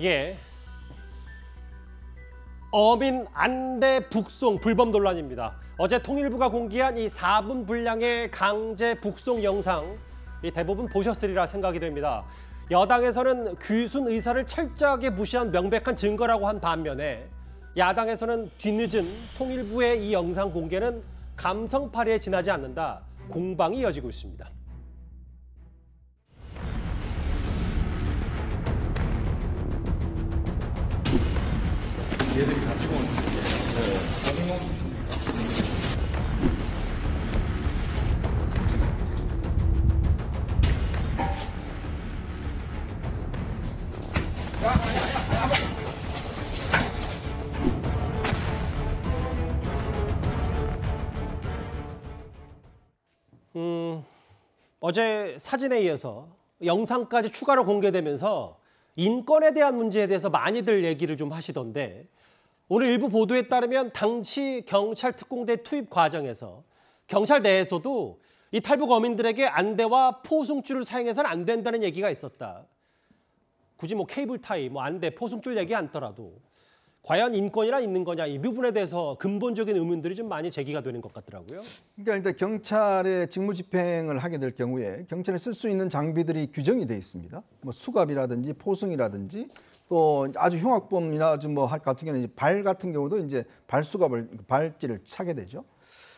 예. 어민 안대 북송 불법 논란입니다. 어제 통일부가 공개한 이 4분 분량의 강제 북송 영상 대부분 보셨으리라 생각이 됩니다. 여당에서는 귀순 의사를 철저하게 무시한 명백한 증거라고 한 반면에 야당에서는 뒤늦은 통일부의 이 영상 공개는 감성파리에 지나지 않는다. 공방이 이어지고 있습니다. 얘들이 가지고 오는 게 어제 사진에 이어서 영상까지 추가로 공개되면서 인권에 대한 문제에 대해서 많이들 얘기를 좀 하시던데 오늘 일부 보도에 따르면 당시 경찰 특공대 투입 과정에서 경찰 내에서도 이 탈북 어민들에게 안대와 포승줄을 사용해서는 안 된다는 얘기가 있었다. 굳이 뭐 케이블 타이, 뭐 안대, 포승줄 얘기 않더라도 과연 인권이란 있는 거냐 이 부분에 대해서 근본적인 의문들이 좀 많이 제기가 되는 것 같더라고요. 그러니까 일단 경찰의 직무집행을 하게 될 경우에 경찰에 쓸 수 있는 장비들이 규정이 돼 있습니다. 뭐 수갑이라든지 포승이라든지 또 아주 흉악범이나 아주 뭐 같은 경우는 발 같은 경우도 이제 발수갑을 발찌를 차게 되죠.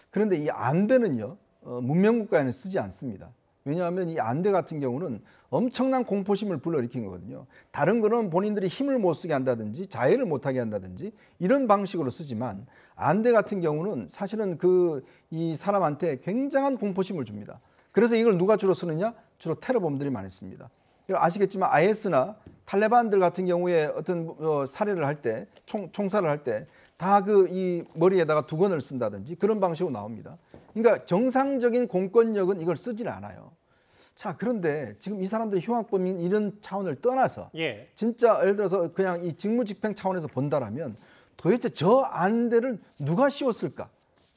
그런데 이 안대는요 문명국가에는 쓰지 않습니다. 왜냐하면 이 안대 같은 경우는 엄청난 공포심을 불러일으킨 거거든요. 다른 거는 본인들이 힘을 못 쓰게 한다든지 자해를 못하게 한다든지 이런 방식으로 쓰지만 안대 같은 경우는 사실은 이 사람한테 굉장한 공포심을 줍니다. 그래서 이걸 누가 주로 쓰느냐? 주로 테러범들이 많이 씁니다. 아시겠지만 IS나 탈레반들 같은 경우에 어떤 살해를 할 때, 총살을 할 때 다 이 머리에다가 두건을 쓴다든지 그런 방식으로 나옵니다. 그러니까 정상적인 공권력은 이걸 쓰질 않아요. 자, 그런데 지금 이 사람들이 흉악범인 이런 차원을 떠나서 진짜 예를 들어서 그냥 이 직무집행 차원에서 본다라면 도대체 저 안대를 누가 씌웠을까?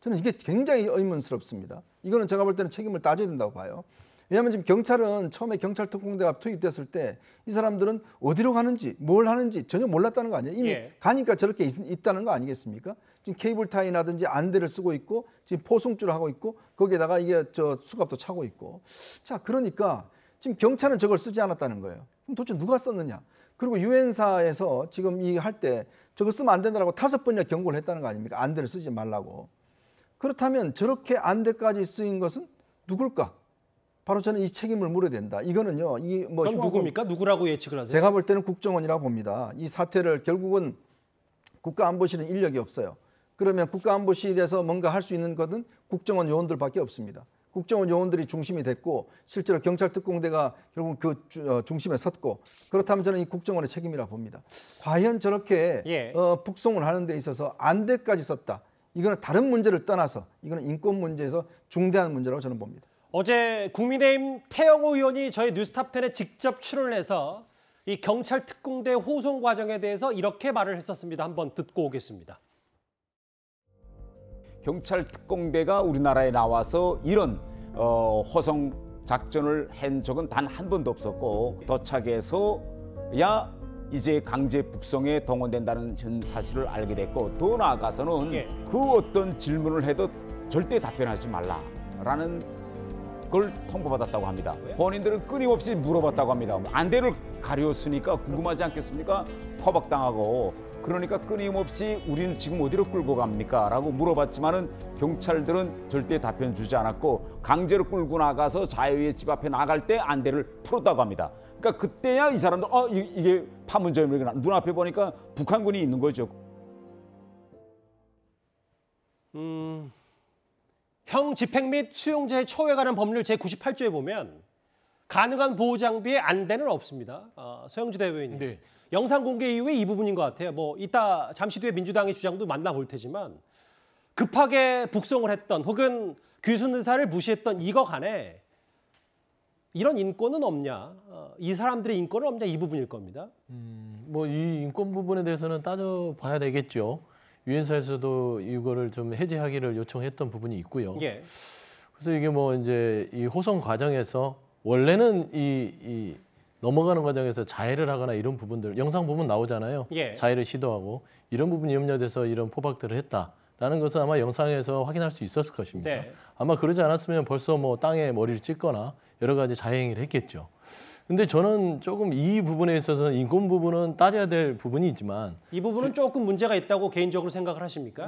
저는 이게 굉장히 의문스럽습니다. 이거는 제가 볼 때는 책임을 따져야 된다고 봐요. 왜냐하면 지금 경찰은 처음에 경찰 특공대가 투입됐을 때 이 사람들은 어디로 가는지 뭘 하는지 전혀 몰랐다는 거 아니에요. 이미 가니까 저렇게 있다는 거 아니겠습니까? 지금 케이블 타이라든지 안대를 쓰고 있고 지금 포승줄을 하고 있고 거기에다가 이게 수갑도 차고 있고 자 그러니까 지금 경찰은 저걸 쓰지 않았다는 거예요. 그럼 도대체 누가 썼느냐? 그리고 유엔사에서 지금 이 할 때 저거 쓰면 안 된다고 5번이나 경고를 했다는 거 아닙니까? 안대를 쓰지 말라고. 그렇다면 저렇게 안대까지 쓰인 것은 누굴까? 바로 저는 이 책임을 물어야 된다. 이거는요. 그럼 누굽니까? 누구라고 예측을 하세요? 제가 볼 때는 국정원이라고 봅니다. 이 사태를 결국은 국가안보실은 인력이 없어요. 그러면 국가안보실에서 뭔가 할 수 있는 것은 국정원 요원들밖에 없습니다. 국정원 요원들이 중심이 됐고 실제로 경찰 특공대가 결국 그 중심에 섰고 그렇다면 저는 이 국정원의 책임이라고 봅니다. 과연 저렇게 북송을 하는 데 있어서 안대까지 썼다. 이거는 다른 문제를 떠나서 이거는 인권 문제에서 중대한 문제라고 저는 봅니다. 어제 국민의힘 태영호 의원이 저희 뉴스탑10에 직접 출연을 해서 이 경찰 특공대 호송 과정에 대해서 이렇게 말을 했었습니다. 한번 듣고 오겠습니다. 경찰 특공대가 우리나라에 나와서 이런 호송 작전을 한 적은 단 한 번도 없었고 도착해서야 이제 강제 북송에 동원된다는 현 사실을 알게 됐고 더 나아가서는 그 어떤 질문을 해도 절대 답변하지 말라라는 걸 통보받았다고 합니다. 본인들은 끊임없이 물어봤다고 합니다. 안대를 가렸으니까 궁금하지 않겠습니까? 포박당하고 그러니까 끊임없이 우리는 지금 어디로 끌고 갑니까? 라고 물어봤지만은 경찰들은 절대 답변 주지 않았고 강제로 끌고 나가서 자유의 집 앞에 나갈 때 안대를 풀었다고 합니다. 그러니까 그때야 이 사람들 이게 파문점이구나. 눈앞에 보니까 북한군이 있는 거죠. 형 집행 및 수용자의 처우에 관한 법률 제98조에 보면 가능한 보호 장비에 안대는 없습니다. 서영주 대변인. 영상 공개 이후에 이 부분인 것 같아요. 뭐 이따 잠시 뒤에 민주당의 주장도 만나볼 테지만 급하게 북송을 했던 혹은 귀순 의사를 무시했던 이거 간에 이런 인권은 없냐? 이 사람들의 인권은 없냐? 이 부분일 겁니다. 뭐 이 인권 부분에 대해서는 따져봐야 되겠죠. 유엔사에서도 이거를 좀 해제하기를 요청했던 부분이 있고요. 그래서 이게 뭐 이제 이 호송 과정에서 원래는 이 넘어가는 과정에서 자해를 하거나 이런 부분들 영상 보면 나오잖아요. 예. 자해를 시도하고 이런 부분이 염려돼서 이런 포박들을 했다라는 것은 아마 영상에서 확인할 수 있었을 것입니다. 네. 아마 그러지 않았으면 벌써 뭐 땅에 머리를 찍거나 여러 가지 자해 행위를 했겠죠. 근데 저는 조금 이 부분에 있어서는 인권 부분은 따져야 될 부분이 있지만 이 부분은 조금 문제가 있다고 개인적으로 생각을 하십니까?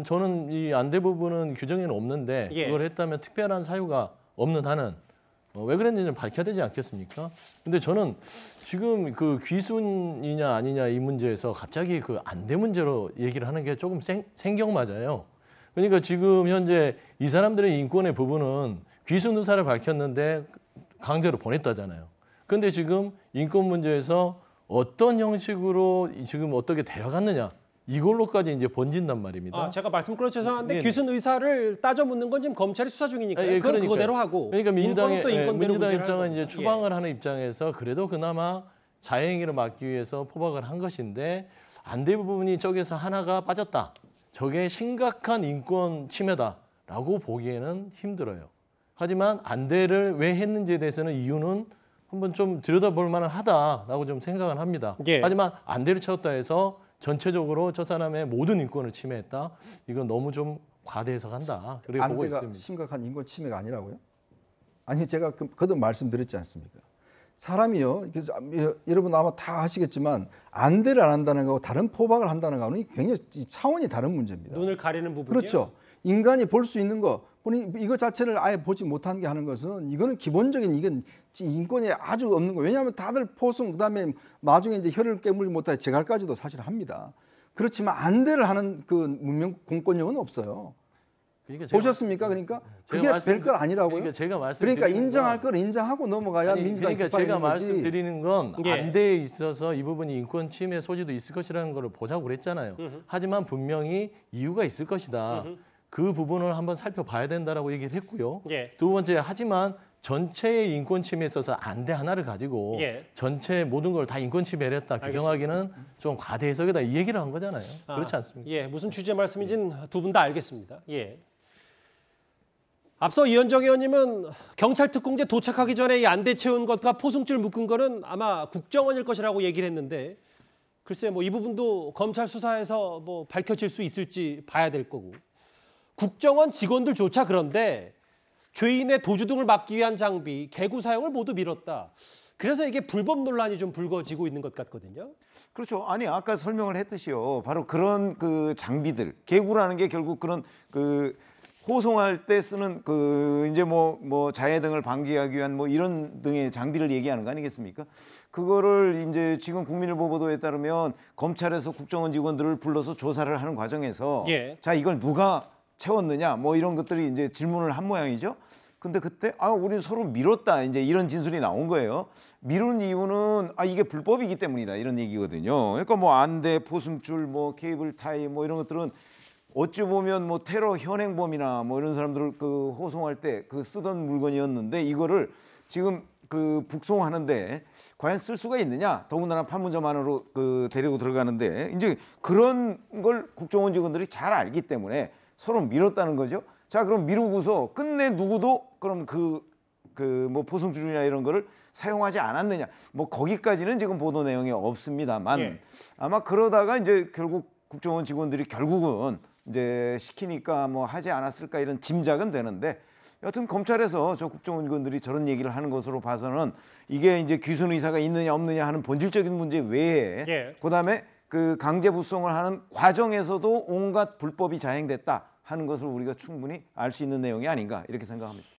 저는 이 안대 부분은 규정에는 없는데 예. 그걸 했다면 특별한 사유가 없는 한은 왜 그랬는지는 밝혀야 되지 않겠습니까? 근데 저는 지금 그 귀순이냐 아니냐 이 문제에서 갑자기 그 안대 문제로 얘기를 하는 게 조금 생경맞아요. 그러니까 지금 현재 이 사람들의 인권의 부분은 귀순 의사를 밝혔는데 강제로 보냈다잖아요. 근데 지금 인권 문제에서 어떤 형식으로 지금 어떻게 데려갔느냐 이걸로까지 이제 번진단 말입니다. 아, 제가 말씀 끊어 죄송한데 네. 귀순 의사를 따져 묻는 건 지금 검찰이 수사 중이니까요. 예, 그건 그러니까요. 그거대로 하고. 그러니까 인권은 또 인권대로 민주당 문제를 입장은 하는 이제 거고. 추방을 하는 입장에서 그래도 그나마 자행위를 막기 위해서 포박을 한 것인데 안대 부분이 저기서 하나가 빠졌다. 저게 심각한 인권 침해다라고 보기에는 힘들어요. 하지만 안대를 왜 했는지에 대해서는 이유는 한번 좀 들여다볼 만은 하다라고 좀 생각은 합니다. 예. 하지만 안대를 채웠다 해서 전체적으로 저 사람의 모든 인권을 침해했다. 이건 너무 좀 과대해서 간다. 그렇게 보고 안대가 있습니다. 심각한 인권 침해가 아니라고요? 아니 제가 거듭 말씀드렸지 않습니까? 사람이요. 그래서 여러분 아마 다 아시겠지만 안대를 안 한다는 거하고 다른 포박을 한다는 거는 굉장히 차원이 다른 문제입니다. 눈을 가리는 부분이요. 그렇죠. 인간이 볼 수 있는 거, 이거 자체를 아예 보지 못한 게 하는 것은 이거는 기본적인 이건 인권이 아주 없는 거예요. 왜냐하면 다들 포승 그다음에 나중에 이제 혀를 깨물지 못해 재갈까지도 사실 합니다. 그렇지만 안대를 하는 그 문명 공권력은 없어요. 그러니까 제가 보셨습니까? 그러니까 제가 그게 말씀- 별것 아니라고요. 그러니까 제가 그러니까 말씀드리는 인정할 건- 걸 인정하고 넘어가야 아니, 민주당이 그러니까 제가 말씀드리는 건 예. 안대에 있어서 이 부분이 인권 침해 소지도 있을 것이라는 걸 보자고 그랬잖아요. 하지만 분명히 이유가 있을 것이다. 그 부분을 한번 살펴봐야 된다라고 얘기를 했고요. 예. 두 번째 하지만 전체의 인권 침해에 있어서 안대 하나를 가지고 예. 전체 모든 걸 다 인권 침해를 했다 규정하기는 좀 과대 해석이다 이 얘기를 한 거잖아요. 그렇지 않습니까? 예, 무슨 취지의 말씀인지는 두 분 다 알겠습니다. 예. 앞서 이현정 의원님은 경찰 특공대 도착하기 전에 이 안대 채운 것과 포승줄 묶은 거는 아마 국정원일 것이라고 얘기를 했는데 글쎄 뭐 이 부분도 검찰 수사에서 뭐 밝혀질 수 있을지 봐야 될 거고 국정원 직원들조차 그런데 죄인의 도주 등을 막기 위한 장비, 개구 사용을 모두 미뤘다. 그래서 이게 불법 논란이 좀 불거지고 있는 것 같거든요. 그렇죠. 아니 아까 설명을 했듯이요. 바로 그런 그 장비들, 개구라는 게 결국 그런 그 호송할 때 쓰는 그 이제 뭐 자해 등을 방지하기 위한 뭐 이런 등의 장비를 얘기하는 거 아니겠습니까? 그거를 이제 지금 국민일보 보도에 따르면 검찰에서 국정원 직원들을 불러서 조사를 하는 과정에서 예. 자 이걸 누가 채웠느냐 뭐 이런 것들이 이제 질문을 한 모양이죠. 근데 그때 우리 서로 미뤘다 이제 이런 진술이 나온 거예요. 미룬 이유는 이게 불법이기 때문이다 이런 얘기거든요. 그러니까 뭐 안대, 포승줄, 뭐 케이블 타이 뭐 이런 것들은 어찌 보면 뭐 테러 현행범이나 뭐 이런 사람들을 그 호송할 때 그 쓰던 물건이었는데 이거를 지금 그 북송하는데 과연 쓸 수가 있느냐? 더군다나 판문점 안으로 그 데리고 들어가는데 이제 그런 걸 국정원 직원들이 잘 알기 때문에 서로 미뤘다는 거죠. 자, 그럼 미루고서 끝내 누구도 그럼 그 뭐 포승줄이나 이런 거를 사용하지 않았느냐? 뭐 거기까지는 지금 보도 내용이 없습니다만 예. 아마 그러다가 이제 결국 국정원 직원들이 결국은 이제 시키니까 뭐 하지 않았을까 이런 짐작은 되는데 여튼 검찰에서 저 국정원 직원들이 저런 얘기를 하는 것으로 봐서는 이게 이제 귀순 의사가 있느냐 없느냐 하는 본질적인 문제 외에 예. 그다음에 그 강제 부송을 하는 과정에서도 온갖 불법이 자행됐다 하는 것을 우리가 충분히 알 수 있는 내용이 아닌가 이렇게 생각합니다.